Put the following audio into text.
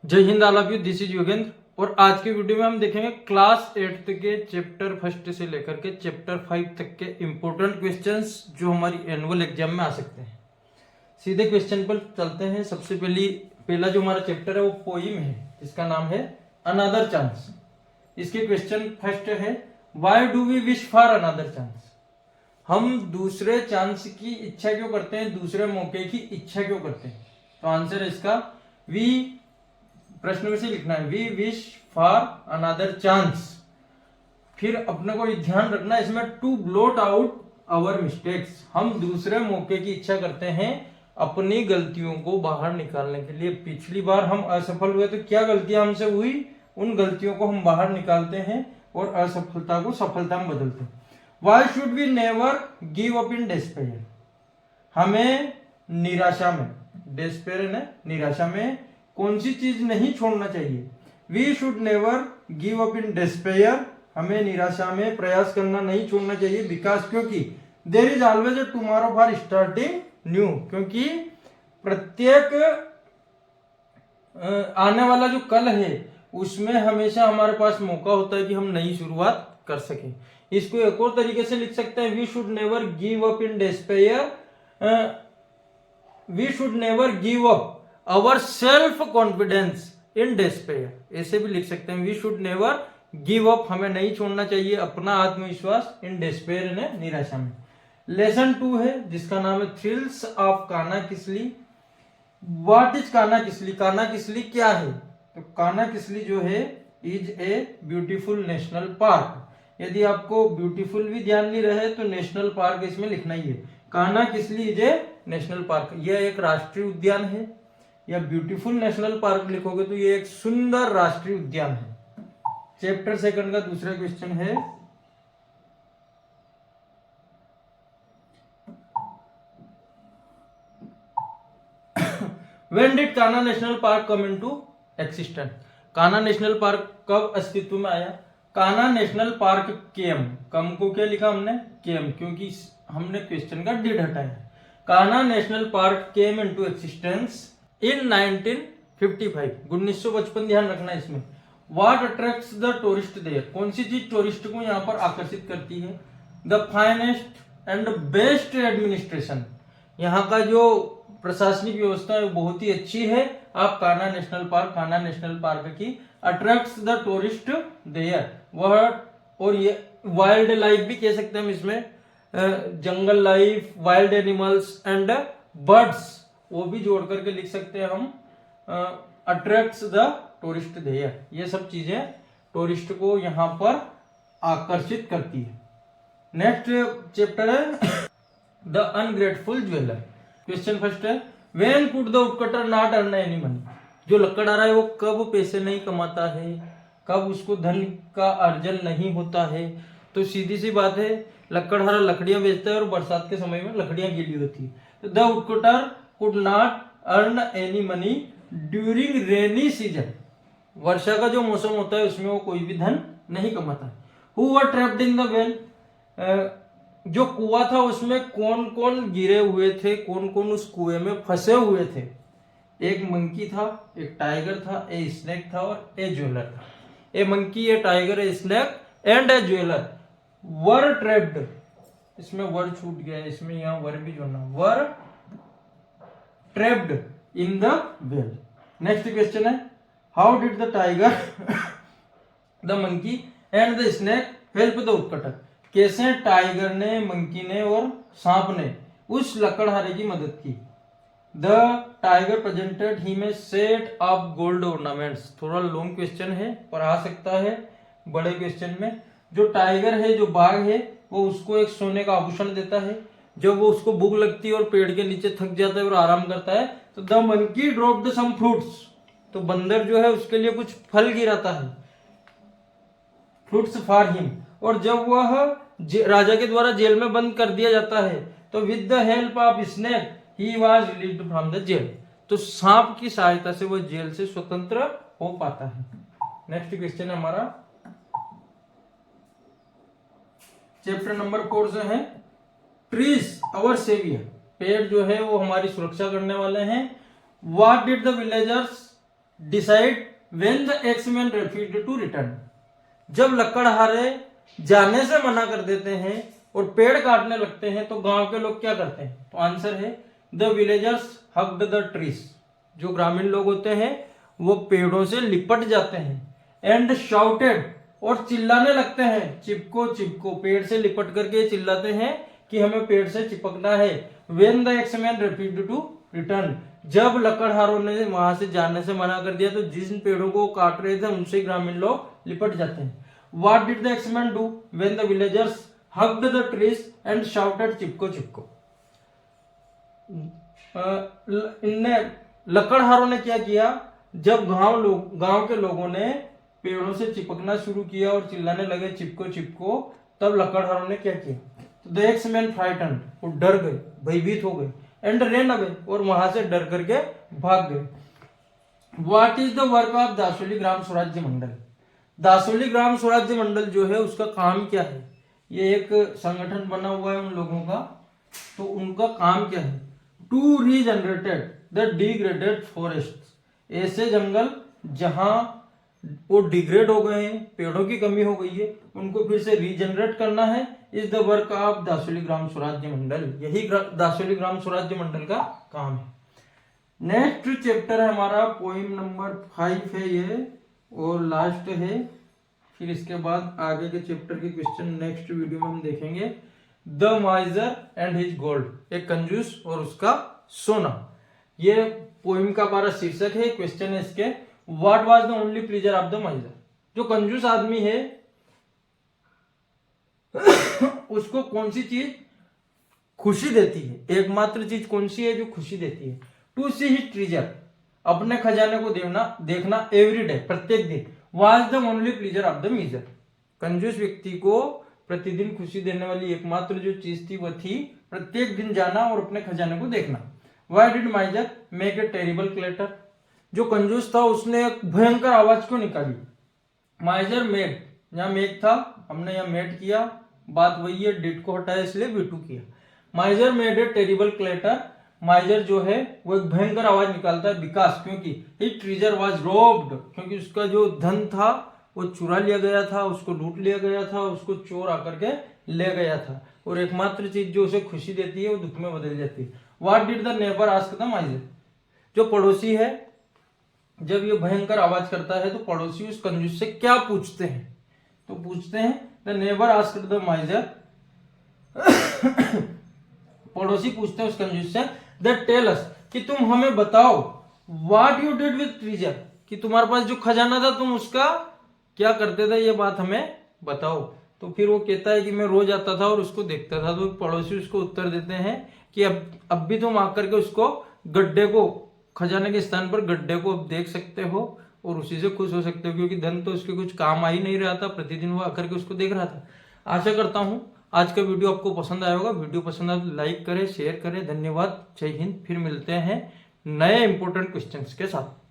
जय Hind all of you, this is Yogendra. और आज की वीडियो में हम देखेंगे क्लास 8 के चैप्टर फर्स्ट से लेकर के चैप्टर 5 तक के इंपॉर्टेंट क्वेश्चंस जो हमारी एनुअल एग्जाम में आ सकते हैं। सीधे क्वेश्चन पर चलते हैं। सबसे पहला जो हमारा चैप्टर है वो पोइम है, जिसका नाम है अनदर चांस। इसके क्वेश्चन फर्स्ट है, why do we wish for another chance? हम दूसरे चांस की इच्छा क्यों करते हैं, दूसरे मौके की इच्छा क्यों करते हैं? तो आंसर है इसका वी, प्रश्न में से लिखना है we wish for another chance. फिर अपने को ध्यान रखना है इसमें, to blot out our mistakes. हम दूसरे मौके की इच्छा करते हैं अपनी गलतियों को बाहर निकालने के लिए। पिछली बार हम असफल हुए तो क्या गलतियां हमसे हुई, उन गलतियों को हम बाहर निकालते हैं और असफलता को सफलता में बदलते हैं। Why should we never give up in despair? हमें निराशा में, despair है निराशा में, कौन सी चीज नहीं छोड़ना चाहिए? We should never give up in despair. हमें निराशा में प्रयास करना नहीं छोड़ना चाहिए। बिकॉज क्योंकि there is always a tomorrow for starting new. क्योंकि प्रत्येक आने वाला जो कल है उसमें हमेशा हमारे पास मौका होता है कि हम नई शुरुआत कर सकें। इसको एक और तरीके से लिख सकते हैं, we should never give up in despair. We should never give up our self confidence in despair. ऐसे भी लिख सकते हैं, we should never give up, हमें नहीं छोड़ना चाहिए अपना आत्मविश्वास इन डेस्पेयर, ने निराशा में। लेसन 2 है जिसका नाम है thrills of Kanha Kisli. What is Kanha Kisli? Kanha Kisli क्या है? तो कान्हा किसली जो है is a beautiful national park. यदि आपको ब्यूटीफुल भी ध्यान नहीं रहे तो नेशनल पार्क इसमें लिखना ही है। Kanha Kisli is a national park, यह एक राष्ट्रीय उद्यान है। या ब्यूटीफुल नेशनल पार्क लिखोगे तो यह एक सुंदर राष्ट्रीय उद्यान है। चैप्टर सेकंड का दूसरा क्वेश्चन है, When did Kanha National park come into existence? Kanha National park कब अस्तित्व में आया? कान्हा नेशनल पार्क केम, कम को क्या लिखा हमने? केम, क्योंकि हमने क्वेश्चन का डिड हटाया। Kanha National Park came into existence in 1955, 1955 ध्यान रखना इसमें। What attracts the tourist there? कौन सी चीज टूरिस्ट को यहाँ पर आकर्षित करती है? The finest and best administration, यहाँ का जो प्रशासनिक व्यवस्था है वो बहुत ही अच्छी है। आप कान्हा नेशनल पार्क की अट्रैक्ट्स द टूरिस्ट देयर। वह और ये वाइल्ड लाइफ भी कह सकते हैं हम इसमें, जंगल life, wild animals and birds, वो भी जोड़ करके लिख सकते हैं हम, अट्रैक्ट्स द टूरिस्ट देयर। ये सब चीजें टूरिस्ट को यहाँ पर आकर्षित करती है। नेक्स्ट चैप्टर है the ungrateful jeweller. Question first है, when could the woodcutter not earn any money? जो लकड़हारा है वो कब पैसे नहीं कमाता है, कब उसको धन का अर्जन नहीं होता है? तो सीधी सी बात है, लकड़हारा लकड़ियां बेचता है और बरसात के समय में लकड़ियां गीली होती है। तो the woodcutter could not earn any money during rainy season. वर्षा का जो मौसम होता है उसमें वो कोई भी धन नहीं कमाता है। Who were trapped in the well? जो कुआं था उसमें कौन कौन गिरे हुए थे, कौन कौन उस कुएं में फंसे हुए थे? एक मंकी था, एक टाइगर था, ए स्नेक था और ए ज्वेलर था। A monkey, a tiger, a snake and a jeweller were trapped. इसमें वर छूट गया है, इसमें यहां वर भी जोड़ना, were trapped in the well. Next question है, how did the tiger the monkey and the snake help the woodcutter? कैसे टाइगर ने, मंकी ने और सांप ने उस लकड़हारे की मदद की? The tiger presented him a set of gold ornaments. थोड़ा लॉन्ग क्वेश्चन है पर आ सकता है बड़े क्वेश्चन में। जो टाइगर है, जो बाघ है, वो उसको एक सोने का आभूषण देता है। जब वो उसको भूख लगती है और पेड़ के नीचे थक जाता है और आराम करता है तो the monkey dropped some fruits, तो बंदर जो है उसके लिए कुछ फल गिराता है, फ्रूट्स फॉर हिम। और जब वह राजा के द्वारा जेल में बंद कर दिया जाता है तो with the help of snake he was released from the jail. तो सांप की सहायता से वह जेल से स्वतंत्र हो पाता है। नेक्स्ट क्वेश्चन है हमारा चैप्टर नंबर 4 से है, ट्रीज आवर सेवियर। पेड़ जो है वो हमारी सुरक्षा करने वाले हैं। What did the villagers decide when the axeman refused to return. जब लकड़हारे जाने से मना कर देते हैं और पेड़ काटने लगते हैं तो गांव के लोग क्या करते हैं? तो आंसर है the villagers hugged the trees. जो ग्रामीण लोग होते हैं वो पेड़ों से लिपट जाते हैं। एंड शाउटेड, और चिल्लाने लगते हैं, चिपको चिपको, पेड़ से लिपट करके चिल्लाते हैं कि हमें पेड़ से चिपकना है। When the axeman refused to return, जब लकड़हारों ने वहां से जाने से मना कर दिया तो जिन पेड़ों को काट रहे थे उनसे ग्रामीण लोग लिपट जाते हैं। What did the X-Men do when the villagers hugged the trees and shouted चिपको चिपको? इनने लकड़हारों ने क्या किया? जब गांव के लोगों ने पेड़ों से चिपकना शुरू किया और चिल्लाने लगे चिपको चिपको, तब लकड़हारों ने क्या किया? तो द एक्समैन फ्राइटन्ड, वो डर गए, भयभीत हो गए। एंड रेन अवे, और वहां से डर करके भाग गए। What is the work of Dasholi Gram Swarajya Mandal? दासोली Gram Swarajya मंडल जो है उसका काम क्या है? ये एक संगठन बना हुआ है उन लोगों का, तो उनका काम क्या है? To regenerated the degraded forest, ऐसे जंगल जहां वो डिग्रेड हो गए हैं, पेड़ों की कमी हो गई है, उनको फिर से रीजनरेट करना है। Is the work of Dasholi Gram Swarajya मंडल, यही दासोली ग्राम स्वराज्य मंडल का काम है। नेक्स्ट चैप्टर है हमारा पोइम नंबर 5 है ये, और लास्ट है। फिर इसके बाद आगे के चैप्टर के क्वेश्चन नेक्स्ट वीडियो में हम देखेंगे। द माइजर एंड हिज गोल्ड, एक कंजूस और उसका सोना, ये पोइम का हमारा शीर्षक है। क्वेश्चन है इसके, what was the only pleasure of the माइजर? जो कंजूस आदमी है उसको कौन सी चीज खुशी देती है? एकमात्र चीज कौन सी है जो खुशी देती है? टू सी हिज ट्रेजर, अपने खजाने को देखना एवरी डे, प्रत्येक दिन। Was the only pleasure of the miser, कंजूस व्यक्ति को प्रतिदिन खुशी देने वाली एकमात्र जो चीज थी वह थी प्रत्येक दिन जाना और अपने खजाने को देखना। Why did माइजर make a terrible clatter? जो कंजूस था उसने एक भयंकर आवाज क्यों निकाली? माइजर मेड, यहाँ मेक था, हमने यहाँ मेड किया, बात वही है, डिड को हटाया इसलिए वी2 किया। माइजर मेड ए टेरिबल क्लैटर, माइजर जो है वो एक भयंकर आवाज निकालता है, बिकॉज क्योंकि हिज ट्रेजर वाज रोब्ड, क्योंकि उसका जो धन था वो चुरा लिया गया था, उसको लूट लिया गया था, उसको चोर आकर के ले गया था। और एकमात्र चीज जो उसे खुशी देती है वो दुख में बदल जाती है। What did the neighbour ask the माइजर? जो पड़ोसी है जब ये भयंकर आवाज करता है तो पड़ोसी उस कंजूस से क्या पूछते हैं? तो पूछते हैं द नेबर आस्क्ड द माइजर, पड़ोसी पूछते हैं उस कंजूस से, द टेल अस, कि तुम हमें बताओ, what you did with treasure, कि तुम्हारे पास जो खजाना था तुम उसका क्या करते थे, ये बात हमें बताओ। तो फिर वो कहता है कि मैं रोज आता था और उसको देखता था। तो पड़ोसी उसको उत्तर देते हैं कि अब भी तुम आकर के उसको गड्ढे को, खजाने के स्थान पर गड्ढे को अब देख सकते हो और उसी से खुश हो सकते हो, क्योंकि धन तो उसके कुछ काम आ ही नहीं रहा था, प्रतिदिन वो आकर के उसको देख रहा था। आशा करता हूं आज का वीडियो आपको पसंद आया होगा। वीडियो पसंद आए तो लाइक करें, शेयर करें। धन्यवाद, जय हिंद। फिर मिलते हैं नए इंपॉर्टेंट क्वेश्चंस के साथ।